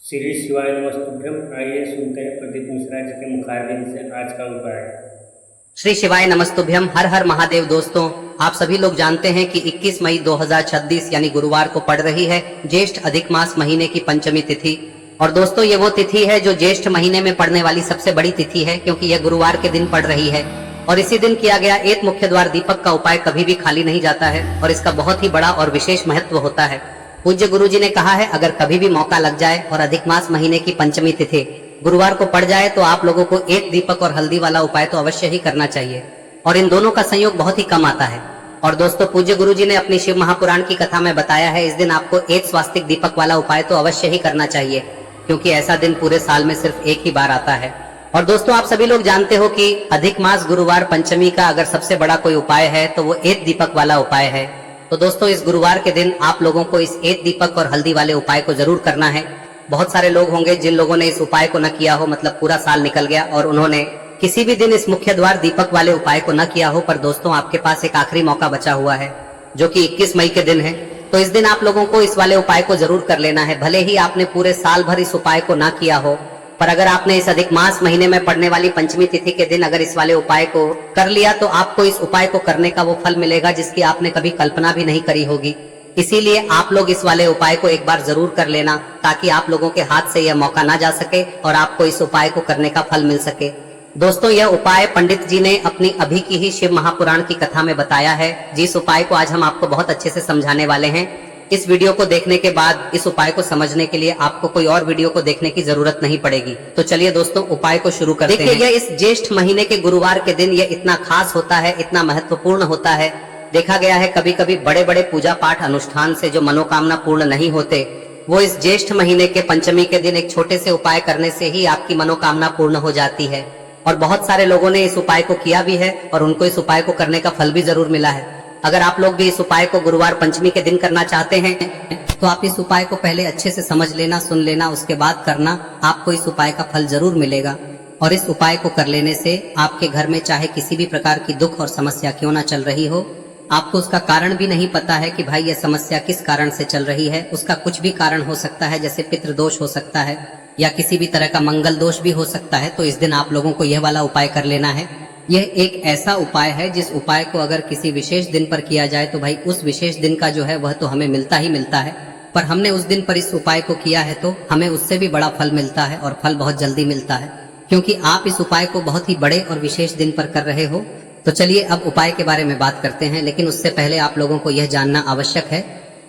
श्री शिवाय नमस्तुभ्यम। आइए सुनते हैं प्रदीप मिश्रा जी के मुखारबिंद से आज का उपाय। श्री शिवाय नमस्तुभ्यम। हर हर महादेव। दोस्तों, आप सभी लोग जानते हैं कि 21 मई 2026 यानी गुरुवार को पड़ रही है ज्येष्ठ अधिक मास महीने की पंचमी तिथि। और दोस्तों, ये वो तिथि है जो ज्येष्ठ महीने में पड़ने वाली सबसे बड़ी तिथि है, क्योंकि यह गुरुवार के दिन पड़ रही है। और इसी दिन किया गया एक मुख्य द्वार दीपक का उपाय कभी भी खाली नहीं जाता है और इसका बहुत ही बड़ा और विशेष महत्व होता है। पूज्य गुरु जी ने कहा है, अगर कभी भी मौका लग जाए और अधिक मास महीने की पंचमी तिथि गुरुवार को पड़ जाए तो आप लोगों को एक दीपक और हल्दी वाला उपाय तो अवश्य ही करना चाहिए। और इन दोनों का संयोग बहुत ही कम आता है। और दोस्तों, पूज्य गुरु जी ने अपनी शिव महापुराण की कथा में बताया है, इस दिन आपको एक स्वास्तिक दीपक वाला उपाय तो अवश्य ही करना चाहिए, क्योंकि ऐसा दिन पूरे साल में सिर्फ एक ही बार आता है। और दोस्तों, आप सभी लोग जानते हो कि अधिक मास गुरुवार पंचमी का अगर सबसे बड़ा कोई उपाय है तो वो एक दीपक वाला उपाय है। तो दोस्तों, इस गुरुवार के दिन आप लोगों को इस एक दीपक और हल्दी वाले उपाय को जरूर करना है। बहुत सारे लोग होंगे जिन लोगों ने इस उपाय को न किया हो, मतलब पूरा साल निकल गया और उन्होंने किसी भी दिन इस मुख्य द्वार दीपक वाले उपाय को न किया हो। पर दोस्तों, आपके पास एक आखिरी मौका बचा हुआ है जो कि 21 मई के दिन है। तो इस दिन आप लोगों को इस वाले उपाय को जरूर कर लेना है। भले ही आपने पूरे साल भर इस उपाय को ना किया हो, पर अगर आपने इस अधिक मास महीने में पड़ने वाली पंचमी तिथि के दिन अगर इस वाले उपाय को कर लिया तो आपको इस उपाय को करने का वो फल मिलेगा जिसकी आपने कभी कल्पना भी नहीं करी होगी। इसीलिए आप लोग इस वाले उपाय को एक बार जरूर कर लेना, ताकि आप लोगों के हाथ से यह मौका ना जा सके और आपको इस उपाय को करने का फल मिल सके। दोस्तों, यह उपाय पंडित जी ने अपनी अभी की ही शिव महापुराण की कथा में बताया है, जिस उपाय को आज हम आपको बहुत अच्छे से समझाने वाले हैं। इस वीडियो को देखने के बाद इस उपाय को समझने के लिए आपको कोई और वीडियो को देखने की जरूरत नहीं पड़ेगी। तो चलिए दोस्तों, उपाय को शुरू करते हैं। देखिए, यह इस ज्येष्ठ महीने के गुरुवार के दिन यह इतना खास होता है, इतना महत्वपूर्ण होता है। देखा गया है कभी कभी बड़े बड़े पूजा पाठ अनुष्ठान से जो मनोकामना पूर्ण नहीं होते, वो इस ज्येष्ठ महीने के पंचमी के दिन एक छोटे से उपाय करने से ही आपकी मनोकामना पूर्ण हो जाती है। और बहुत सारे लोगों ने इस उपाय को किया भी है और उनको इस उपाय को करने का फल भी जरूर मिला है। अगर आप लोग भी इस उपाय को गुरुवार पंचमी के दिन करना चाहते हैं तो आप इस उपाय को पहले अच्छे से समझ लेना, सुन लेना, उसके बाद करना। आपको इस उपाय का फल जरूर मिलेगा। और इस उपाय को कर लेने से आपके घर में चाहे किसी भी प्रकार की दुख और समस्या क्यों ना चल रही हो, आपको उसका कारण भी नहीं पता है कि भाई यह समस्या किस कारण से चल रही है, उसका कुछ भी कारण हो सकता है, जैसे पितृदोष हो सकता है या किसी भी तरह का मंगल दोष भी हो सकता है। तो इस दिन आप लोगों को यह वाला उपाय कर लेना है। यह एक ऐसा उपाय है जिस उपाय को अगर किसी विशेष दिन पर किया जाए तो भाई उस विशेष दिन का जो है वह तो हमें मिलता ही मिलता है। पर हमने उस दिन पर इस उपाय को किया है तो हमें उससे भी बड़ा फल मिलता है, और फल बहुत जल्दी मिलता है, क्योंकि आप इस उपाय को बहुत ही बड़े और विशेष दिन पर कर रहे हो। तो चलिए अब उपाय के बारे में बात करते हैं, लेकिन उससे पहले आप लोगों को यह जानना आवश्यक है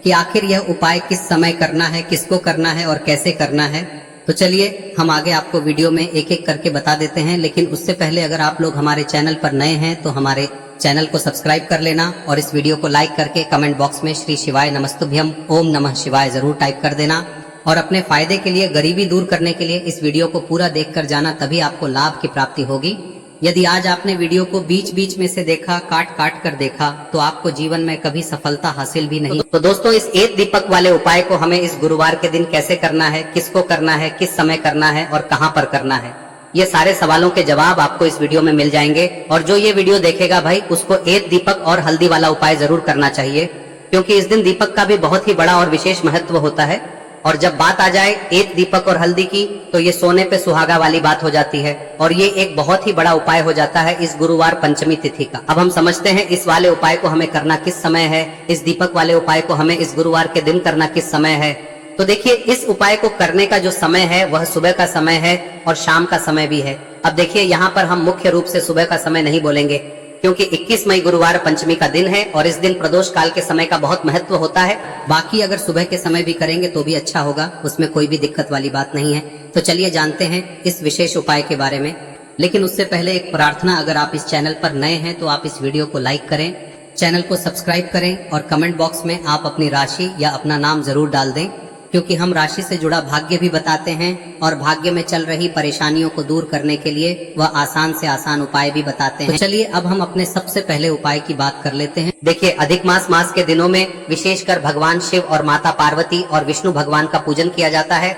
कि आखिर यह उपाय किस समय करना है, किसको करना है और कैसे करना है। तो चलिए हम आगे आपको वीडियो में एक एक करके बता देते हैं। लेकिन उससे पहले अगर आप लोग हमारे चैनल पर नए हैं तो हमारे चैनल को सब्सक्राइब कर लेना और इस वीडियो को लाइक करके कमेंट बॉक्स में श्री शिवाय नमस्तुभ्यम ओम नमः शिवाय जरूर टाइप कर देना। और अपने फायदे के लिए, गरीबी दूर करने के लिए इस वीडियो को पूरा देख कर जाना, तभी आपको लाभ की प्राप्ति होगी। यदि आज आपने वीडियो को बीच बीच में से देखा, काट काट कर देखा, तो आपको जीवन में कभी सफलता हासिल भी नहीं। तो दोस्तों, इस एक दीपक वाले उपाय को हमें इस गुरुवार के दिन कैसे करना है, किसको करना है, किस समय करना है और कहां पर करना है, ये सारे सवालों के जवाब आपको इस वीडियो में मिल जाएंगे। और जो ये वीडियो देखेगा भाई, उसको एक दीपक और हल्दी वाला उपाय जरूर करना चाहिए, क्योंकि इस दिन दीपक का भी बहुत ही बड़ा और विशेष महत्व होता है। और जब बात आ जाए एक दीपक और हल्दी की, तो ये सोने पे सुहागा वाली बात हो जाती है और ये एक बहुत ही बड़ा उपाय हो जाता है इस गुरुवार पंचमी तिथि का। अब हम समझते हैं इस वाले उपाय को हमें करना किस समय है, इस दीपक वाले उपाय को हमें इस गुरुवार के दिन करना किस समय है। तो देखिए, इस उपाय को करने का जो समय है वह सुबह का समय है और शाम का समय भी है। अब देखिए, यहाँ पर हम मुख्य रूप से सुबह का समय नहीं बोलेंगे, क्योंकि 21 मई गुरुवार पंचमी का दिन है और इस दिन प्रदोष काल के समय का बहुत महत्व होता है। बाकी अगर सुबह के समय भी करेंगे तो भी अच्छा होगा, उसमें कोई भी दिक्कत वाली बात नहीं है। तो चलिए जानते हैं इस विशेष उपाय के बारे में। लेकिन उससे पहले एक प्रार्थना, अगर आप इस चैनल पर नए हैं तो आप इस वीडियो को लाइक करें, चैनल को सब्सक्राइब करें और कमेंट बॉक्स में आप अपनी राशि या अपना नाम जरूर डाल दें, क्योंकि हम राशि से जुड़ा भाग्य भी बताते हैं और भाग्य में चल रही परेशानियों को दूर करने के लिए वह आसान से आसान उपाय भी बताते हैं। तो चलिए अब हम अपने सबसे पहले उपाय की बात कर लेते हैं। देखिए, अधिक मास के दिनों में विशेषकर भगवान शिव और माता पार्वती और विष्णु भगवान का पूजन किया जाता है।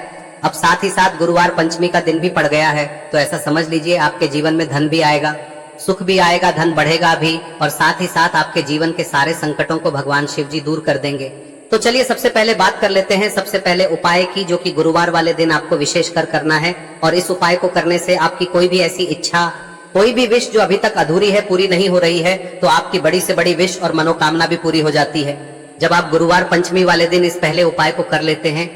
अब साथ ही साथ गुरुवार पंचमी का दिन भी पड़ गया है, तो ऐसा समझ लीजिए आपके जीवन में धन भी आएगा, सुख भी आएगा, धन बढ़ेगा भी, और साथ ही साथ आपके जीवन के सारे संकटों को भगवान शिव जी दूर कर देंगे। तो चलिए सबसे पहले बात कर लेते हैं सबसे पहले उपाय की, जो कि गुरुवार वाले दिन आपको विशेष कर करना है। और इस उपाय को करने से आपकी कोई भी ऐसी इच्छा, कोई भी विश जो अभी तक अधूरी है, पूरी नहीं हो रही है, तो आपकी बड़ी से बड़ी विश और मनोकामना भी पूरी हो जाती है जब आप गुरुवार पंचमी वाले दिन इस पहले उपाय को कर लेते हैं।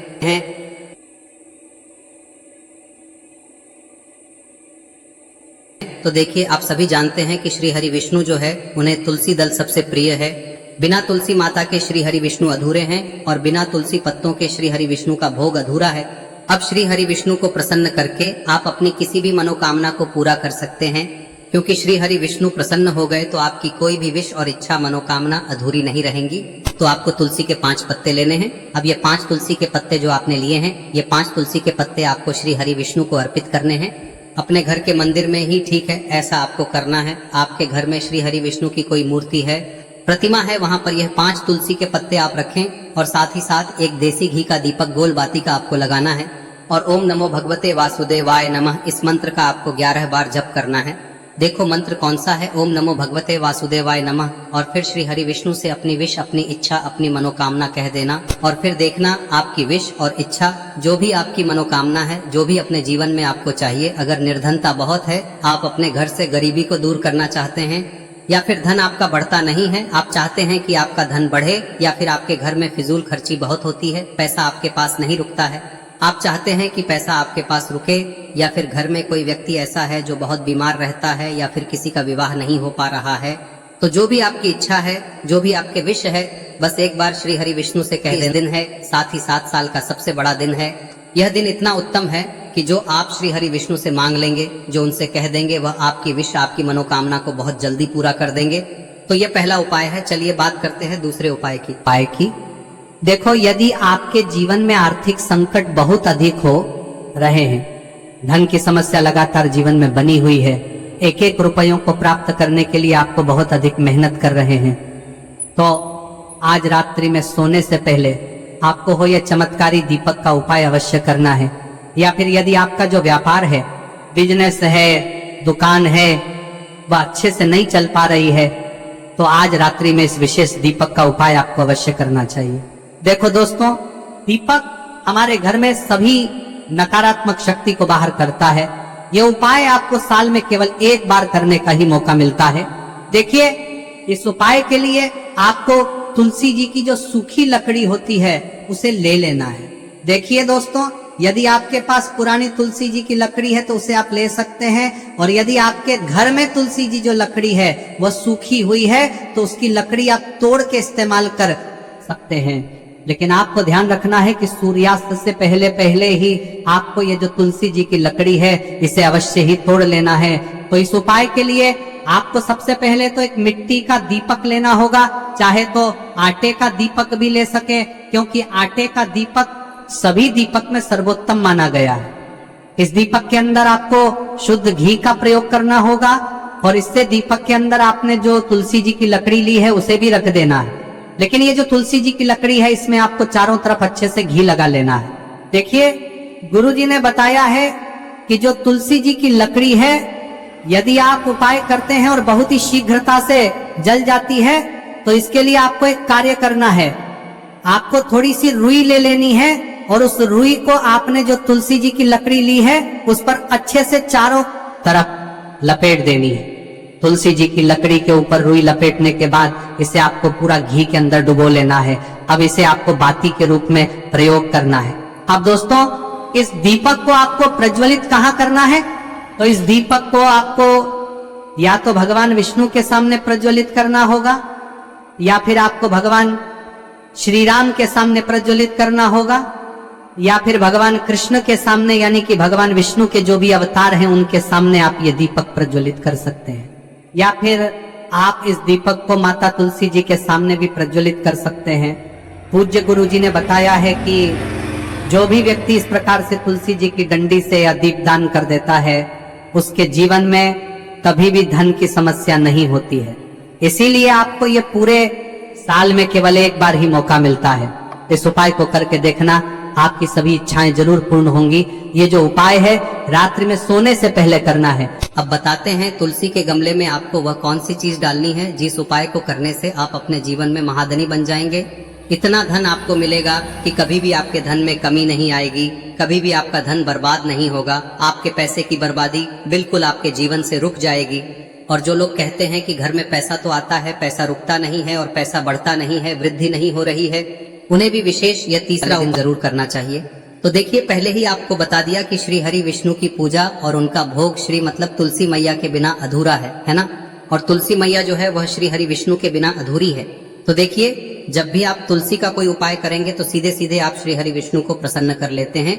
तो देखिए, आप सभी जानते हैं कि श्री हरि विष्णु जो है उन्हें तुलसी दल सबसे प्रिय है। बिना तुलसी माता के श्री हरि विष्णु अधूरे हैं और बिना तुलसी पत्तों के श्री हरि विष्णु का भोग अधूरा है। अब श्री हरि विष्णु को प्रसन्न करके आप अपनी किसी भी मनोकामना को पूरा कर सकते हैं, क्योंकि श्री हरि विष्णु प्रसन्न हो गए तो आपकी कोई भी विश और इच्छा मनोकामना अधूरी नहीं रहेंगी। तो आपको तुलसी के 5 पत्ते लेने हैं। अब ये 5 तुलसी के पत्ते जो आपने लिए हैं, ये 5 तुलसी के पत्ते आपको श्री हरि विष्णु को अर्पित करने हैं। अपने घर के मंदिर में ही ठीक है, ऐसा आपको करना है। आपके घर में श्री हरि विष्णु की कोई मूर्ति है, प्रतिमा है, वहां पर यह 5 तुलसी के पत्ते आप रखें और साथ ही साथ एक देसी घी का दीपक गोल बाती का आपको लगाना है। और ओम नमो भगवते वासुदेवाय नमः इस मंत्र का आपको 11 बार जप करना है। देखो मंत्र कौन सा है, ओम नमो भगवते वासुदेवाय नमः, और फिर श्री हरि विष्णु से अपनी विश, अपनी इच्छा, अपनी मनोकामना कह देना। और फिर देखना आपकी विश और इच्छा, जो भी आपकी मनोकामना है, जो भी अपने जीवन में आपको चाहिए। अगर निर्धनता बहुत है, आप अपने घर से गरीबी को दूर करना चाहते हैं, या फिर धन आपका बढ़ता नहीं है, आप चाहते हैं कि आपका धन बढ़े, या फिर आपके घर में फिजूल खर्ची बहुत होती है, पैसा आपके पास नहीं रुकता है, आप चाहते हैं कि पैसा आपके पास रुके, या फिर घर में कोई व्यक्ति ऐसा है जो बहुत बीमार रहता है, या फिर किसी का विवाह नहीं हो पा रहा है, तो जो भी आपकी इच्छा है, जो भी आपके विश है, बस एक बार श्री हरि विष्णु से कह दें। दिन है, साथ ही 7 साल का सबसे बड़ा दिन है। यह दिन इतना उत्तम है कि जो आप श्री हरि विष्णु से मांग लेंगे, जो उनसे कह देंगे, वह आपकी विश, आपकी मनोकामना को बहुत जल्दी पूरा कर देंगे। तो यह पहला उपाय है। चलिए बात करते हैं दूसरे उपाय की। देखो, यदि आपके जीवन में आर्थिक संकट बहुत अधिक हो रहे हैं, धन की समस्या लगातार जीवन में बनी हुई है, एक एक रुपयों को प्राप्त करने के लिए आपको बहुत अधिक मेहनत कर रहे हैं, तो आज रात्रि में सोने से पहले आपको हो यह चमत्कारी दीपक का उपाय अवश्य करना है। या फिर यदि आपका जो व्यापार है, बिजनेस है, दुकान है, वह अच्छे से नहीं चल पा रही है, तो आज रात्रि में इस विशेष दीपक का उपाय आपको अवश्य करना चाहिए। देखो दोस्तों, दीपक हमारे घर में सभी नकारात्मक शक्ति को बाहर करता है। यह उपाय आपको साल में केवल एक बार करने का ही मौका मिलता है। देखिए, इस उपाय के लिए आपको तुलसी जी की जो सूखी लकड़ी होती है उसे ले लेना है। देखिए दोस्तों, यदि आपके पास पुरानी तुलसी जी की लकड़ी है तो उसे आप ले सकते हैं, और यदि आपके घर में तुलसी जी जो लकड़ी है वह सूखी हुई है तो उसकी लकड़ी आप तोड़ के इस्तेमाल कर सकते हैं। लेकिन आपको ध्यान रखना है कि सूर्यास्त से पहले पहले ही आपको ये जो तुलसी जी की लकड़ी है इसे अवश्य ही तोड़ लेना है। तो इस उपाय के लिए आपको सबसे पहले तो एक मिट्टी का दीपक लेना होगा, चाहे तो आटे का दीपक भी ले सके, क्योंकि आटे का दीपक सभी दीपक में सर्वोत्तम माना गया है। इस दीपक के अंदर आपको शुद्ध घी का प्रयोग करना होगा, और इससे दीपक के अंदर आपने जो तुलसी जी की लकड़ी ली है उसे भी रख देना है। लेकिन ये जो तुलसी जी की लकड़ी है, इसमें आपको चारों तरफ अच्छे से घी लगा लेना है। देखिए, गुरु जी ने बताया है कि जो तुलसी जी की लकड़ी है, यदि आप उपाय करते हैं और बहुत ही शीघ्रता से जल जाती है, तो इसके लिए आपको एक कार्य करना है। आपको थोड़ी सी रुई ले लेनी है, और उस रुई को आपने जो तुलसी जी की लकड़ी ली है उस पर अच्छे से चारों तरफ लपेट देनी है। तुलसी जी की लकड़ी के ऊपर रुई लपेटने के बाद इसे आपको पूरा घी के अंदर डुबो लेना है। अब इसे आपको बाती के रूप में प्रयोग करना है। अब दोस्तों, इस दीपक को आपको प्रज्वलित कहाँ करना है? तो इस दीपक को आपको या तो भगवान विष्णु के सामने प्रज्वलित करना होगा, या फिर आपको भगवान श्री राम के सामने प्रज्वलित करना होगा, या फिर भगवान कृष्ण के सामने, यानी कि भगवान विष्णु के जो भी अवतार हैं उनके सामने आप ये दीपक प्रज्वलित कर सकते हैं। या फिर आप इस दीपक को माता तुलसी जी के सामने भी प्रज्वलित कर सकते हैं। पूज्य गुरु जी ने बताया है कि जो भी व्यक्ति इस प्रकार से तुलसी जी की डंडी से या दीपदान कर देता है, उसके जीवन में कभी भी धन की समस्या नहीं होती है। इसीलिए आपको ये पूरे साल में केवल एक बार ही मौका मिलता है। इस उपाय को करके देखना, आपकी सभी इच्छाएं जरूर पूर्ण होंगी। ये जो उपाय है रात्रि में सोने से पहले करना है। अब बताते हैं तुलसी के गमले में आपको वह कौन सी चीज डालनी है जिस उपाय को करने से आप अपने जीवन में महाधनी बन जाएंगे। इतना धन आपको मिलेगा कि कभी भी आपके धन में कमी नहीं आएगी, कभी भी आपका धन बर्बाद नहीं होगा। आपके पैसे की बर्बादी बिल्कुल आपके जीवन से रुक जाएगी। और जो लोग कहते हैं कि घर में पैसा तो आता है, पैसा रुकता नहीं है और पैसा बढ़ता नहीं है, वृद्धि नहीं हो रही है, उन्हें भी विशेष यह तीसरा दिन जरूर करना चाहिए। तो देखिए, पहले ही आपको बता दिया कि श्री हरि विष्णु की पूजा और उनका भोग श्री मतलब तुलसी मैया के बिना अधूरा है ना। और तुलसी मैया जो है वह श्री हरि विष्णु के बिना अधूरी है। तो देखिए, जब भी आप तुलसी का कोई उपाय करेंगे तो सीधे सीधे आप श्री हरि विष्णु को प्रसन्न कर लेते हैं।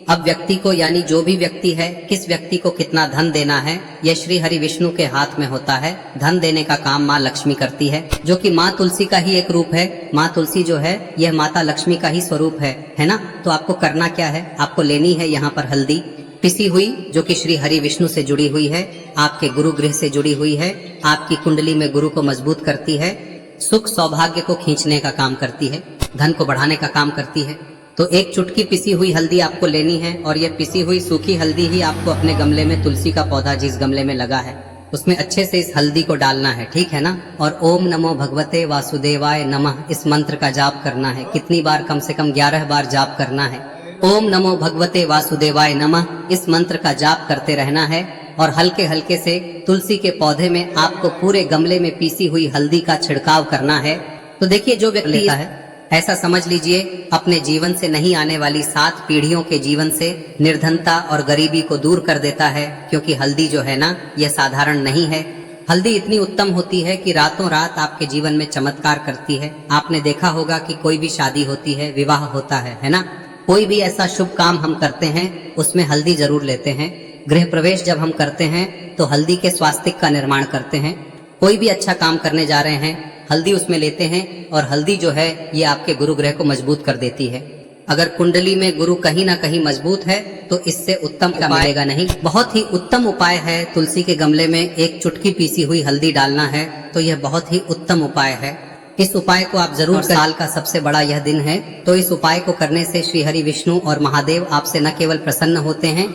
अब व्यक्ति को, यानी जो भी व्यक्ति है, किस व्यक्ति को कितना धन देना है, यह श्री हरि विष्णु के हाथ में होता है। धन देने का काम माँ लक्ष्मी करती है, जो कि माँ तुलसी का ही एक रूप है। माँ तुलसी जो है यह माता लक्ष्मी का ही स्वरूप है ना। तो आपको करना क्या है, आपको लेनी है यहाँ पर हल्दी पिसी हुई, जो कि श्री हरि विष्णु से जुड़ी हुई है, आपके गुरु गृह से जुड़ी हुई है, आपकी कुंडली में गुरु को मजबूत करती है, सुख सौभाग्य को खींचने का काम करती है, धन को बढ़ाने का काम करती है। तो एक चुटकी पिसी हुई हल्दी आपको लेनी है और यह पिसी हुई सूखी हल्दी ही आपको अपने गमले में, तुलसी का पौधा जिस गमले में लगा है उसमें अच्छे से इस हल्दी को डालना है, ठीक है ना। और ओम नमो भगवते वासुदेवाय नमः इस मंत्र का जाप करना है। कितनी बार, कम से कम 11 बार जाप करना है। ओम नमो भगवते वासुदेवाय नमः इस मंत्र का जाप करते रहना है। और हल्के हल्के से तुलसी के पौधे में आपको पूरे गमले में पीसी हुई हल्दी का छिड़काव करना है। तो देखिए, जो व्यक्ति लेता है, ऐसा समझ लीजिए अपने जीवन से नहीं आने वाली 7 पीढ़ियों के जीवन से निर्धनता और गरीबी को दूर कर देता है। क्योंकि हल्दी जो है ना, यह साधारण नहीं है। हल्दी इतनी उत्तम होती है कि रातों रात आपके जीवन में चमत्कार करती है। आपने देखा होगा कि कोई भी शादी होती है, विवाह होता है ना, कोई भी ऐसा शुभ काम हम करते हैं उसमें हल्दी जरूर लेते हैं। गृह प्रवेश जब हम करते हैं तो हल्दी के स्वास्तिक का निर्माण करते हैं। कोई भी अच्छा काम करने जा रहे हैं, हल्दी उसमें लेते हैं। और हल्दी जो है ये आपके गुरु ग्रह को मजबूत कर देती है। अगर कुंडली में गुरु कहीं ना कहीं मजबूत है तो इससे उत्तम क्या मिलेगा नहीं। बहुत ही उत्तम उपाय है, तुलसी के गमले में एक चुटकी पीसी हुई हल्दी डालना है। तो यह बहुत ही उत्तम उपाय है। इस उपाय को आप जरूर, साल का सबसे बड़ा यह दिन है, तो इस उपाय को करने से श्री हरि विष्णु और महादेव आपसे न केवल प्रसन्न होते हैं,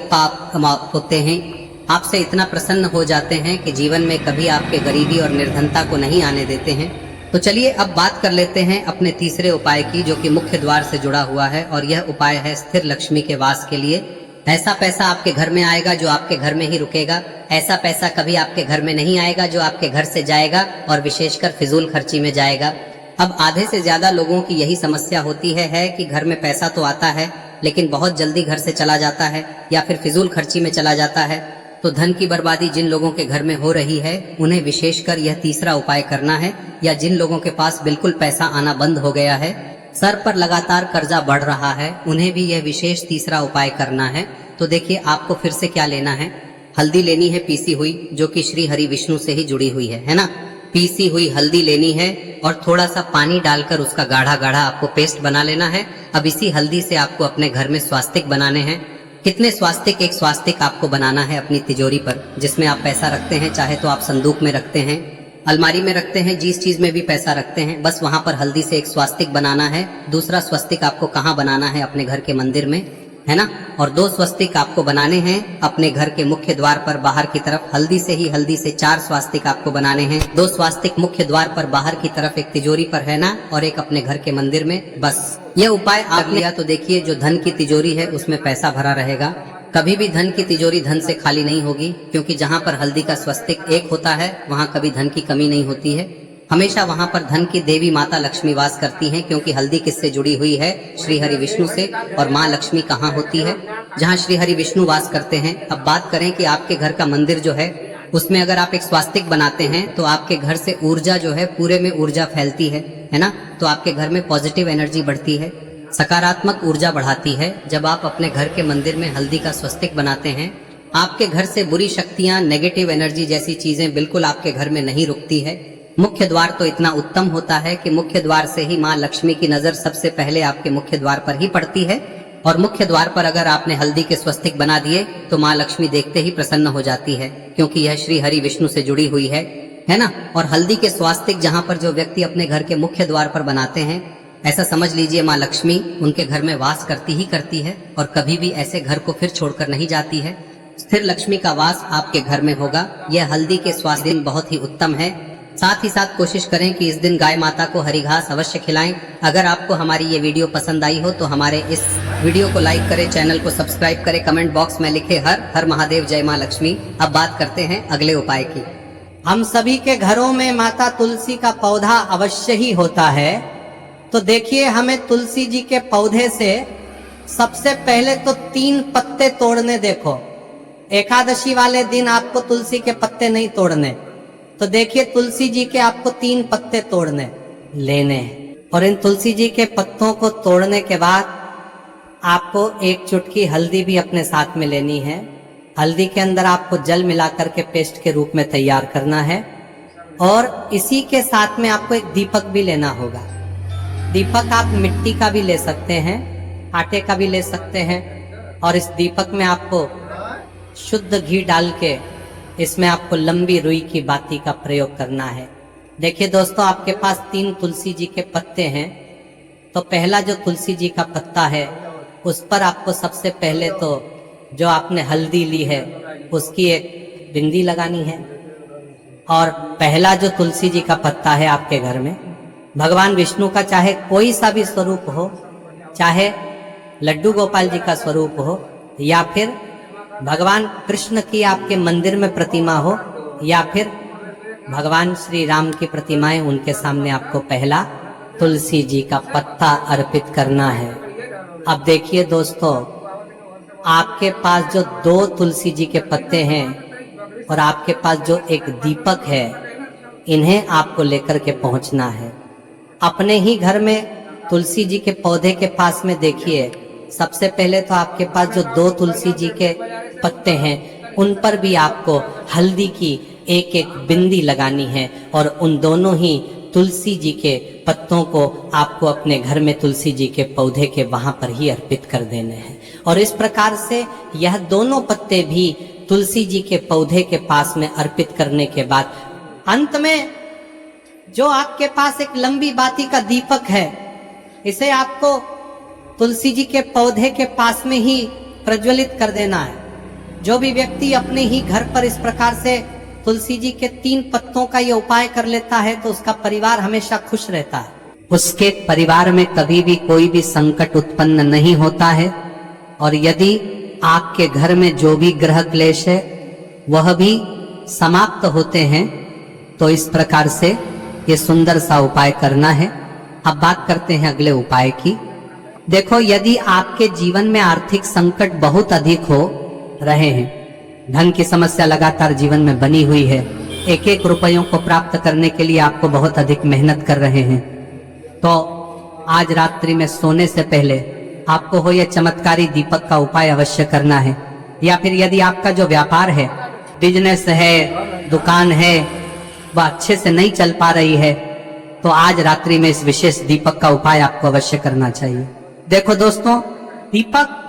पाप होते हैं, आपसे इतना प्रसन्न हो जाते हैं कि जीवन में कभी आपके गरीबी और निर्धनता को नहीं आने देते हैं। तो चलिए अब बात कर लेते हैं अपने तीसरे उपाय की, जो कि मुख्य द्वार से जुड़ा हुआ है। और यह उपाय है स्थिर लक्ष्मी के वास के लिए। ऐसा पैसा आपके घर में आएगा जो आपके घर में ही रुकेगा। ऐसा पैसा कभी आपके घर में नहीं आएगा जो आपके घर से जाएगा और विशेषकर फिजूल खर्ची में जाएगा। अब आधे से ज्यादा लोगों की यही समस्या होती है कि घर में पैसा तो आता है लेकिन बहुत जल्दी घर से चला जाता है या फिर फिजूल खर्ची में चला जाता है। तो धन की बर्बादी जिन लोगों के घर में हो रही है उन्हें विशेषकर यह तीसरा उपाय करना है। या जिन लोगों के पास बिल्कुल पैसा आना बंद हो गया है, सर पर लगातार कर्जा बढ़ रहा है, उन्हें भी यह विशेष तीसरा उपाय करना है। तो देखिए, आपको फिर से क्या लेना है, हल्दी लेनी है पीसी हुई, जो कि श्री हरि विष्णु से ही जुड़ी हुई है ना। पीसी हुई हल्दी लेनी है और थोड़ा सा पानी डालकर उसका गाढ़ा गाढ़ा आपको पेस्ट बना लेना है। अब इसी हल्दी से आपको अपने घर में स्वास्तिक बनाने हैं। कितने स्वास्तिक? एक स्वास्तिक आपको बनाना है अपनी तिजोरी पर, जिसमें आप पैसा रखते हैं। चाहे तो आप संदूक में रखते हैं, अलमारी में रखते हैं, जिस चीज में भी पैसा रखते हैं, बस वहां पर हल्दी से एक स्वास्तिक बनाना है। दूसरा स्वस्तिक आपको कहाँ बनाना है? अपने घर के मंदिर में, है ना। और 2 स्वस्तिक आपको बनाने हैं अपने घर के मुख्य द्वार पर बाहर की तरफ। हल्दी से 4 स्वास्तिक आपको बनाने हैं। 2 स्वास्तिक मुख्य द्वार पर बाहर की तरफ, एक तिजोरी पर, है ना, और एक अपने घर के मंदिर में। बस यह उपाय आप लिया तो देखिए, जो धन की तिजोरी है उसमें पैसा भरा रहेगा। कभी भी धन की तिजोरी धन से खाली नहीं होगी, क्योंकि जहाँ पर हल्दी का स्वस्तिक एक होता है वहाँ कभी धन की कमी नहीं होती है। हमेशा वहां पर धन की देवी माता लक्ष्मी वास करती हैं, क्योंकि हल्दी किससे जुड़ी हुई है? श्री हरि विष्णु से। और माँ लक्ष्मी कहाँ होती है? जहाँ श्री हरि विष्णु वास करते हैं। अब बात करें कि आपके घर का मंदिर जो है उसमें अगर आप एक स्वास्तिक बनाते हैं तो आपके घर से ऊर्जा जो है, पूरे में ऊर्जा फैलती है ना। तो आपके घर में पॉजिटिव एनर्जी बढ़ती है, सकारात्मक ऊर्जा बढ़ाती है। जब आप अपने घर के मंदिर में हल्दी का स्वस्तिक बनाते हैं, आपके घर से बुरी शक्तियां, नेगेटिव एनर्जी जैसी चीजें बिल्कुल आपके घर में नहीं रुकती है। मुख्य द्वार तो इतना उत्तम होता है कि मुख्य द्वार से ही माँ लक्ष्मी की नजर सबसे पहले आपके मुख्य द्वार पर ही पड़ती है। और मुख्य द्वार पर अगर आपने हल्दी के स्वस्तिक बना दिए तो माँ लक्ष्मी देखते ही प्रसन्न हो जाती है, क्योंकि यह श्री हरि विष्णु से जुड़ी हुई है ना। और हल्दी के स्वास्तिक जहाँ पर जो व्यक्ति अपने घर के मुख्य द्वार पर बनाते हैं, ऐसा समझ लीजिए माँ लक्ष्मी उनके घर में वास करती ही करती है और कभी भी ऐसे घर को फिर छोड़कर नहीं जाती है। स्थिर लक्ष्मी का वास आपके घर में होगा। यह हल्दी के स्वास्तिक बहुत ही उत्तम है। साथ ही साथ कोशिश करें कि इस दिन गाय माता को हरी घास अवश्य खिलाएं। अगर आपको हमारी ये वीडियो पसंद आई हो तो हमारे इस वीडियो को लाइक करें, चैनल को सब्सक्राइब करें, कमेंट बॉक्स में लिखे हर हर महादेव, जय मां लक्ष्मी। अब बात करते हैं अगले उपाय की। हम सभी के घरों में माता तुलसी का पौधा अवश्य ही होता है। तो देखिए, हमें तुलसी जी के पौधे से सबसे पहले तो 3 पत्ते तोड़ने। देखो, एकादशी वाले दिन आपको तुलसी के पत्ते नहीं तोड़ने। तो देखिए, तुलसी जी के आपको 3 पत्ते तोड़ने लेने, और इन तुलसी जी के पत्तों को तोड़ने के बाद आपको 1 चुटकी हल्दी भी अपने साथ में लेनी है। हल्दी के अंदर आपको जल मिलाकर के पेस्ट के रूप में तैयार करना है, और इसी के साथ में आपको एक दीपक भी लेना होगा। दीपक आप मिट्टी का भी ले सकते हैं, आटे का भी ले सकते हैं, और इस दीपक में आपको शुद्ध घी डाल के इसमें आपको लंबी रुई की बाती का प्रयोग करना है। देखिए दोस्तों, आपके पास 3 तुलसी जी के पत्ते हैं। तो पहला जो तुलसी जी का पत्ता है उस पर आपको सबसे पहले तो जो आपने हल्दी ली है उसकी एक बिंदी लगानी है। और पहला जो तुलसी जी का पत्ता है आपके घर में, भगवान विष्णु का चाहे कोई सा भी स्वरूप हो, चाहे लड्डू गोपाल जी का स्वरूप हो, या फिर भगवान कृष्ण की आपके मंदिर में प्रतिमा हो, या फिर भगवान श्री राम की प्रतिमाएं, उनके सामने आपको पहला तुलसी जी का पत्ता अर्पित करना है। अब देखिए दोस्तों, आपके पास जो 2 तुलसी जी के पत्ते हैं और आपके पास जो एक दीपक है, इन्हें आपको लेकर के पहुंचना है। अपने ही घर में तुलसी जी के पौधे के पास में देखिए, सबसे पहले तो आपके पास जो 2 तुलसी जी के पत्ते हैं उन पर भी आपको हल्दी की एक बिंदी लगानी है, और उन दोनों ही तुलसी जी के पत्तों को आपको अपने घर में तुलसी जी के पौधे के वहां पर ही अर्पित कर देने हैं। और इस प्रकार से यह दोनों पत्ते भी तुलसी जी के पौधे के पास में अर्पित करने के बाद अंत में जो आपके पास एक लंबी बाती का दीपक है, इसे आपको तुलसी जी के पौधे के पास में ही प्रज्वलित कर देना है। जो भी व्यक्ति अपने ही घर पर इस प्रकार से तुलसी जी के 3 पत्तों का ये उपाय कर लेता है तो उसका परिवार हमेशा खुश रहता है। उसके परिवार में कभी भी कोई भी संकट उत्पन्न नहीं होता है, और यदि आपके घर में जो भी ग्रह क्लेश है वह भी समाप्त होते हैं। तो इस प्रकार से ये सुंदर सा उपाय करना है। अब बात करते हैं अगले उपाय की। देखो, यदि आपके जीवन में आर्थिक संकट बहुत अधिक हो रहे हैं, धन की समस्या लगातार जीवन में बनी हुई है, 1-1 रुपयों को प्राप्त करने के लिए आपको बहुत अधिक मेहनत कर रहे हैं, तो आज रात्रि में सोने से पहले आपको हो यह चमत्कारी दीपक का उपाय अवश्य करना है। या फिर यदि आपका जो व्यापार है, बिजनेस है, दुकान है, वह अच्छे से नहीं चल पा रही है, तो आज रात्रि में इस विशेष दीपक का उपाय आपको अवश्य करना चाहिए। देखो दोस्तों, दीपक